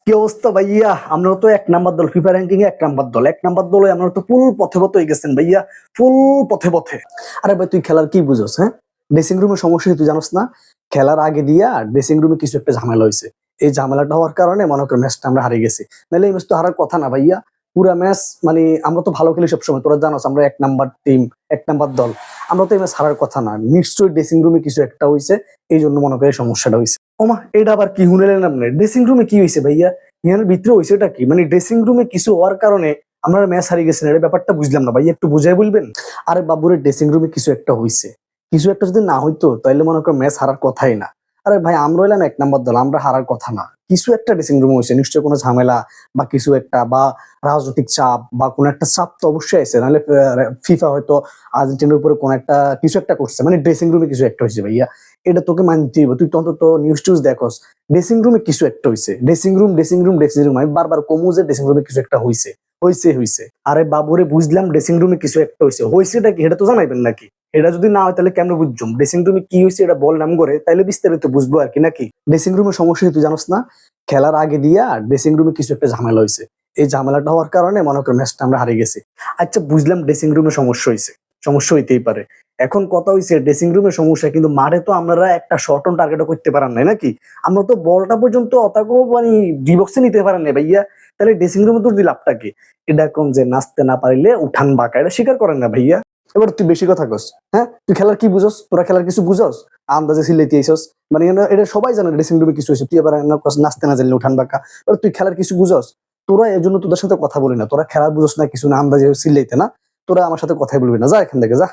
কি অবস্থা ভাইয়া? আমরা তো এক নাম্বার দল, ফিফা র্যাঙ্কিং এ এক নাম্বার দল হয়ে আমরা তো ফুল পথে পথে হয়ে গেছেন ভাইয়া, ফুল পথে পথে। আরে ভাই তুই খেলার কি বুঝোস? হ্যাঁ, ড্রেসিং রুমের সমস্যা কি তুই জানোস না? খেলার আগে দিয়া ড্রেসিং রুমে কিছু একটা ঝামেলা হয়েছে। এই ঝামেলাটা হওয়ার কারণে মনে কর ম্যাচটা আমরা হারিয়ে গেছি। নাহলে এই ম্যাচ তো হারার কথা না ভাইয়া। পুরা ম্যাচ মানে আমরা তো ভালো খেলি সবসময়, তোরা জানোস আমরা এক নাম্বার টিম, এক নাম্বার দল। আমরা তো এই ম্যাচ হারার কথা না, নিশ্চয়ই ড্রেসিং রুমে কিছু একটা হয়েছে, এই জন্য মনে করি এই সমস্যাটা হয়েছে। ওমা, এটা আবার কি শুনেলেন আপনি? ড্রেসিং রুমে কি হয়েছে ভাইয়া? ইয়ার ভিতরে হয়েছেটা কি? মানে ড্রেসিং রুমে কিছু হওয়ার কারণে আমরা ম্যাচ হারিয়ে গেছেন, এটা ব্যাপারটা বুঝলাম না ভাই, একটু বুঝাই বলবেন? আরে বাবুরে, ড্রেসিং রুমে কিছু একটা হইছে, কিছু একটা যদি না হইতো তাহলে মনে করো ম্যাচ হারার কথাই না। আরে ভাই, আমরা হইলাম এক নাম্বার দল, আমরা হারার কথা না। কিছু একটা ড্রেসিং রুমে হয়েছে, নিশ্চয়ই কোনো ঝামেলা বা কিছু একটা, বা রাজনৈতিক চাপ বা কোনো একটা চাপ তো অবশ্যই আছে, নাহলে ফিফা হয়তো আর্জেন্টিনার উপরে কোনো একটা কিছু একটা করছে, মানে ড্রেসিং রুমে কিছু একটা হয়েছে ভাইয়া। এটা তোকে মানতেই হবে, তুই তো অন্তত নিউজ টিউজ দেখোস। ড্রেসিং রুমে কিছু একটা হইছে, ড্রেসিং রুম আমি বারবার কমু যে ড্রেসিং রুমে কিছু একটা হইছে, হইছে। আরে বাবুরে, বুঝলাম ড্রেসিং রুমে কিছু একটা হইছেটা কি এটা তো জানাইবেন নাকি? এটা যদি না হয় তাহলে কেমন বুঝছুম ড্রেসিং রুমে কি হয়েছে, এটা বললাম করে তাইলে বিস্তারিত বুঝবো আর কি, নাকি? ড্রেসিং রুমের সমস্যা কি তুই জানোস না? খেলার আগে দিয়া ড্রেসিং রুমে কিছু একটা ঝামেলা হয়েছে। এই ঝামেলাটা হওয়ার কারণে মনে কর ম্যাচটা আমরা হারিয়ে গেছি। আচ্ছা বুঝলাম ড্রেসিং রুমে সমস্যা হয়েছে, সমস্যা হইতেই পারে। এখন কথা হইছে ড্রেসিং রুমের সমস্যা, কিন্তু মাঠে তো আমরা একটা শর্ট অন টার্গেটও করতে পারেন নাই নাকি? আমরা তো বলটা পর্যন্ত অতাকেও মানে ডি বক্সে নিতে পারেন নাই ভাইয়া। তাহলে ড্রেসিং রুমে তোর লাভটা কি? এটা কোন যে নাচতে না পারিলে উঠান বাঁকা, এটা স্বীকার করেন না ভাইয়া। এবার তুই বেশি কথা কস। হ্যাঁ, তুই খেলার কি বুঝস? তোরা খেলার কিছু বুঝস? আন্দাজে সিলেতে আইসস। মানে এটা সবাই জানে ড্রেসিং রুমে কিছু হয়েছে, তুই আবার নাচতে না জানলে উঠান বাঁকা। এবার তুই খেলার কিছু বুঝস? তোরা এর জন্য তোদের সাথে কথা বলি না, তোরা খেলা বুঝস না কিছু না, আন্দাজে সিলেইতে না। তোরা আমার সাথে কথাই বলবি না, যা এখান থেকে যা।